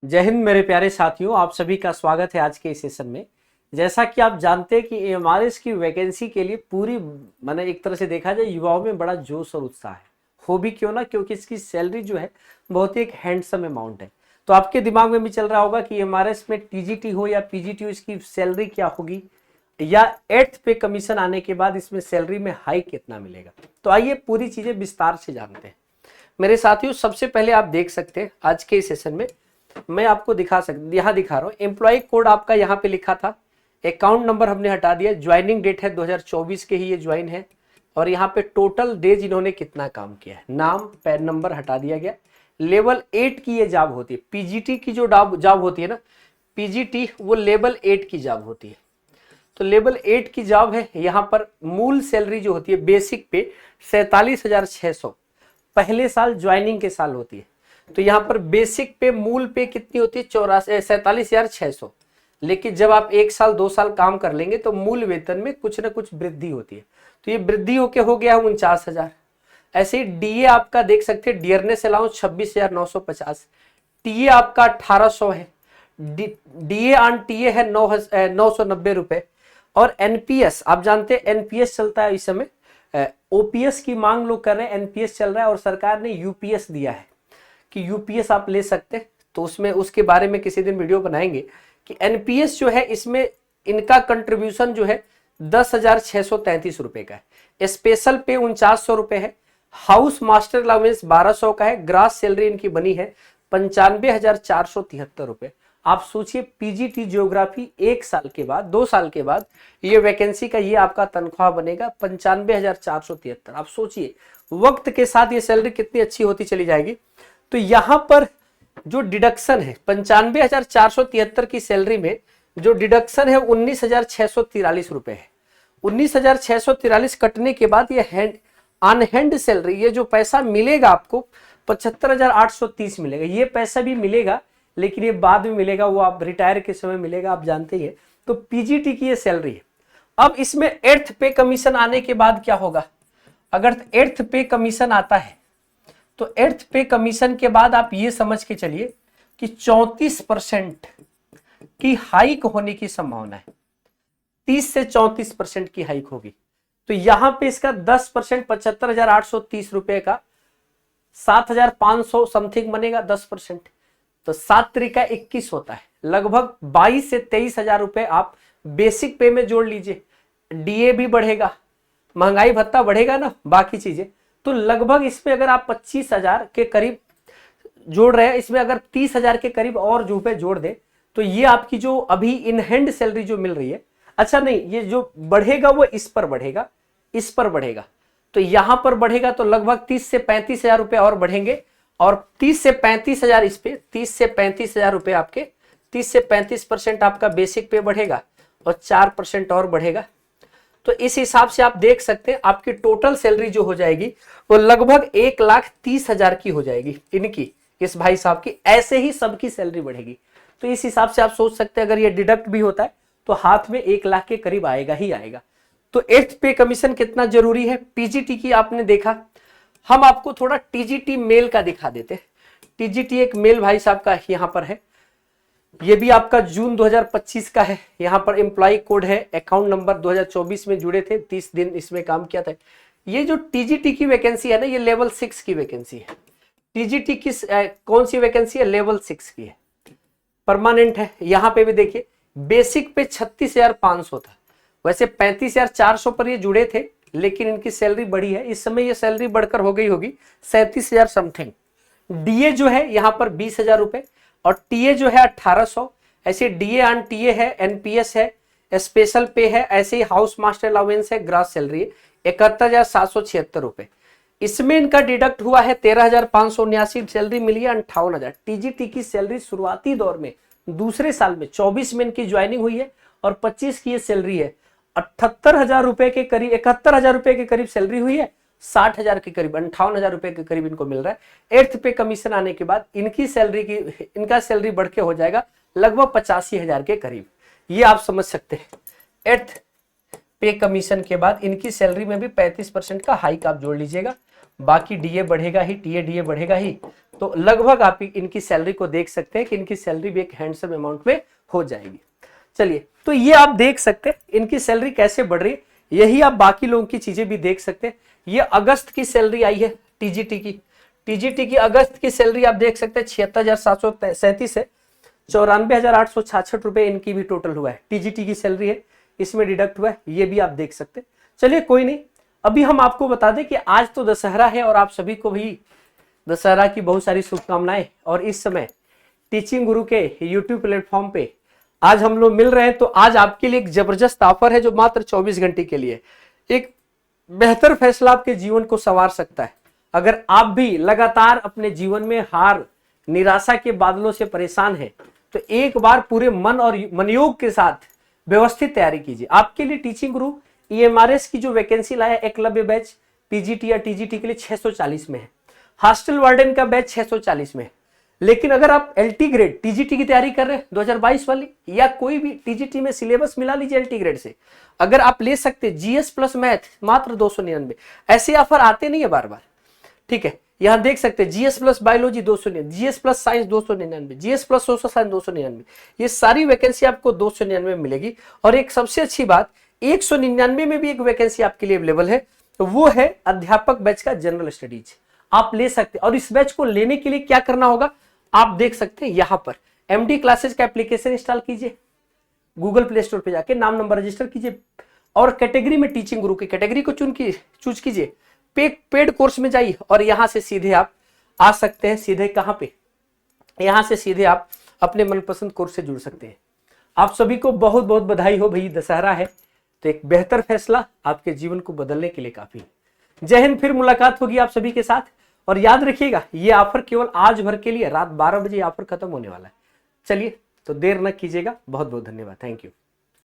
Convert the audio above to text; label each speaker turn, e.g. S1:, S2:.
S1: जय हिंद मेरे प्यारे साथियों, आप सभी का स्वागत है आज के इस सेशन में। जैसा कि आप जानते हैं कि एमआरएस की वैकेंसी के लिए पूरी मैंने एक तरह से देखा जाए युवाओं में बड़ा जोश और उत्साह है। हो भी क्यों ना, क्योंकि इसकी सैलरी जो है बहुत ही एक हैंडसम अमाउंट है। तो आपके दिमाग में भी चल रहा होगा कि एमआरएस में टीजीटी हो या पीजीटी हो, इसकी सैलरी क्या होगी, या 8th पे कमीशन आने के बाद इसमें सैलरी में हाइक कितना मिलेगा। तो आइए पूरी चीजें विस्तार से जानते हैं मेरे साथियों। सबसे पहले आप देख सकते हैं आज के इस सेशन में मैं आपको यहाँ दिखा रहा हूँ। एम्प्लॉय कोड आपका यहाँ पे लिखा था, अकाउंट नंबर हमने हटा दिया, ज्वाइनिंग डेट है 2024 के ही ये ज्वाइन है, और यहाँ पे टोटल डेज इन्होंने कितना काम किया है, नाम पैन नंबर हटा दिया गया। लेवल 8 की ये जॉब होती है। पीजीटी की जो जॉब होती है ना, पीजीटी वो लेवल 8 की जॉब होती है। तो लेवल 8 की जॉब है। यहाँ पर मूल सैलरी जो होती है बेसिक पे 47,600 पहले साल ज्वाइनिंग के साल होती है। तो यहाँ पर बेसिक पे मूल पे कितनी होती है 47,600। लेकिन जब आप 1 साल 2 साल काम कर लेंगे तो मूल वेतन में कुछ ना कुछ वृद्धि होती है। तो ये वृद्धि होके हो गया 49,000। ऐसे ही डीए आपका देख सकते हैं, डियरनेस अलाउंस 26,950, टीए आपका 1,800 है, डीए ऑन टीए है 990 रुपए, और एनपीएस आप जानते हैं एनपीएस चलता है इस समय। ओपीएस की मांग लोग कर रहे हैं, एनपीएस चल रहा है और सरकार ने यूपीएस दिया है कि यूपीएस आप ले सकते हैं। तो उसमें उसके बारे में किसी दिन वीडियो बनाएंगे कि एनपीएस जो है इसमें इनका कंट्रीब्यूशन जो है 10,633 रुपए का है। स्पेशल पे 4900 रुपए है। हाउस मास्टर अलाउंस 1200 का है। ग्रास सैलरी इनकी बनी है 95,473 रुपए। आप सोचिए पीजीटी ज्योग्राफी 1 साल के बाद 2 साल के बाद ये वैकेंसी का ये आपका तनख्वाह बनेगा 95,473। आप सोचिए वक्त के साथ ये सैलरी कितनी अच्छी होती चली जाएगी। तो यहां पर जो डिडक्शन है 95,473 की सैलरी में जो डिडक्शन है 19,643 रुपए है। 19,643 कटने के बाद ये ऑन हैंड सैलरी, ये जो पैसा मिलेगा आपको 75,830 मिलेगा। ये पैसा भी मिलेगा लेकिन ये बाद में मिलेगा, वो आप रिटायर के समय मिलेगा, आप जानते ही हैं। तो पीजीटी की ये सैलरी है। अब इसमें 8th पे कमीशन आने के बाद क्या होगा? अगर 8th पे कमीशन आता है तो 8th पे कमीशन के बाद आप ये समझ के चलिए कि 34% की हाइक होने की संभावना है। 30 से 34% की हाइक होगी। तो यहां पे इसका 10% 75,830 रुपए का 7,500 समथिंग बनेगा 10%। तो 7 तरीका 21 होता है। लगभग 22 से 23,000 रुपए आप बेसिक पे में जोड़ लीजिए। डीए भी बढ़ेगा, महंगाई भत्ता बढ़ेगा ना, बाकी चीजें। तो लगभग इसमें अगर आप 25,000 के करीब जोड़ रहे हैं, इसमें अगर 30,000 के करीब और रुपए जोड़ दे तो ये आपकी जो अभी इन हैंड सैलरी जो मिल रही है, अच्छा नहीं, ये जो बढ़ेगा वो इस पर बढ़ेगा, इस पर बढ़ेगा। तो यहां पर बढ़ेगा तो लगभग 30 से 35,000 रुपए और बढ़ेंगे, और 30 से 35,000 इस पे 30 से 35,000 रुपए आपके 30 से 35% आपका बेसिक पे बढ़ेगा और 4% और बढ़ेगा। तो इस हिसाब से आप देख सकते हैं आपकी टोटल सैलरी जो हो जाएगी वो लगभग 1,30,000 की हो जाएगी इनकी, इस भाई साहब की। ऐसे ही सबकी सैलरी बढ़ेगी। तो इस हिसाब से आप सोच सकते हैं अगर ये डिडक्ट भी होता है तो हाथ में 1 लाख के करीब आएगा ही आएगा। तो 8th पे कमीशन कितना जरूरी है। पीजीटी की आपने देखा, हम आपको थोड़ा टीजीटी मेल का दिखा देते हैं। टीजीटी एक मेल भाई साहब का यहाँ पर है, ये भी आपका जून 2025 का है। यहाँ पर एम्प्लॉय कोड है, अकाउंट नंबर 2024 में जुड़े थे, 30 दिन इसमें काम किया था। ये जो टीजीटी की वैकेंसी है ना, ये लेवल 6 की वैकेंसी है। टीजीटी की कौन सी वैकेंसी है? लेवल 6 की है, परमानेंट है। यहाँ पे भी देखिए बेसिक पे 36,500 था, वैसे 35,400 पर ये जुड़े थे, लेकिन इनकी सैलरी बढ़ी है। इस समय ये सैलरी बढ़कर हो गई होगी 37,000 समथिंग। डीए जो है यहाँ पर 20,000 रुपए और टीए जो है 1,800। ऐसे डीए ऑन टीए है, एनपीएस है, स्पेशल पे है, ऐसे ही हाउस मास्टर अलाउंस है, ग्रास सैलरी है 71,776 रुपए। इसमें इनका डिडक्ट हुआ है 13,579, सैलरी मिली है 58,000। टीजीटी की सैलरी शुरुआती दौर में दूसरे साल में 24 में इनकी ज्वाइनिंग हुई है और 25 की ये सैलरी है 78,000 रुपए के करीब, 71,000 रुपए के करीब सैलरी हुई है। 60,000 के करीब, 58,000 रुपए के करीब इनको मिल रहा है। 8th पे कमीशन आने के बाद इनका सैलरी बढ़ के हो जाएगा लगभग 85,000 के करीब। ये आप समझ सकते हैं। 8th पे कमीशन के बाद इनकी सैलरी में भी 35% का हाइक आप जोड़ लीजिएगा। बाकी डीए बढ़ेगा ही, टीए डीए बढ़ेगा ही। तो लगभग आप इनकी सैलरी को देख सकते हैं कि इनकी सैलरी भी एक हैंडसम अमाउंट में हो जाएगी। चलिए, तो ये आप देख सकते हैं इनकी सैलरी कैसे बढ़ रही है। यही आप बाकी लोगों की चीजें भी देख सकते हैं। ये अगस्त की सैलरी आई है टीजीटी की अगस्त की सैलरी आप देख सकते हैं 76,737 है, 94,866 रुपए इनकी भी टोटल हुआ है। टीजीटी की सैलरी है, इसमें डिडक्ट हुआ है, ये भी आप देख सकते हैं। चलिए कोई नहीं, अभी हम आपको बता दें कि आज तो दशहरा है और आप सभी को भी दशहरा की बहुत सारी शुभकामनाएं। और इस समय टीचिंग गुरु के यूट्यूब प्लेटफॉर्म पे आज हम लोग मिल रहे हैं, तो आज आपके लिए एक जबरदस्त ऑफर है जो मात्र 24 घंटे के लिए एक बेहतर फैसला आपके जीवन को संवार सकता है। अगर आप भी लगातार अपने जीवन में हार निराशा के बादलों से परेशान हैं, तो एक बार पूरे मन और मनयोग के साथ व्यवस्थित तैयारी कीजिए। आपके लिए टीचिंग गुरु EMRS की जो वैकेंसी लाया एकलव्य बैच पीजीटी या टीजीटी के लिए 640 में है, हॉस्टल वार्डन का बैच 640 में है। लेकिन अगर आप LT ग्रेड टीजीटी की तैयारी कर रहे हैं 2022 वाली, या कोई भी टीजीटी में सिलेबस मिला लीजिए LT ग्रेड से, अगर आप ले सकते GS प्लस मैथ मात्र 299। ऐसे ऑफर आते नहीं है बार बार, ठीक है। यहां देख सकते हैं GS plus biology 299, GS plus science 299, GS plus social science 299। ये सारी वैकेंसी आपको 299 में मिलेगी। और एक सबसे अच्छी बात, 199 में भी एक वैकेंसी आपके लिए अवेलेबल है, तो वो है अध्यापक बैच का जनरल स्टडीज, आप ले सकते हैं। और इस बैच को लेने के लिए क्या करना होगा आप देख सकते हैं, यहां पर MD क्लासेस का एप्लीकेशन इंस्टॉल कीजिए, गूगल प्ले स्टोर पे जाके नाम नंबर रजिस्टर कीजिए और कैटेगरी में टीचिंग गुरु की कैटेगरी को चूज कीजिए, पेड कोर्स में जाइए और यहां से सीधे आप आ सकते हैं। सीधे कहां पे, यहां से सीधे आप अपने मनपसंद कोर्स से जुड़ सकते हैं। आप सभी को बहुत बहुत बधाई हो भाई, दशहरा है तो एक बेहतर फैसला आपके जीवन को बदलने के लिए काफी है। जय हिंद, फिर मुलाकात होगी आप सभी के साथ। और याद रखिएगा ये ऑफर केवल आज भर के लिए, रात 12 बजे ऑफर खत्म होने वाला है। चलिए, तो देर न कीजिएगा। बहुत बहुत धन्यवाद, थैंक यू।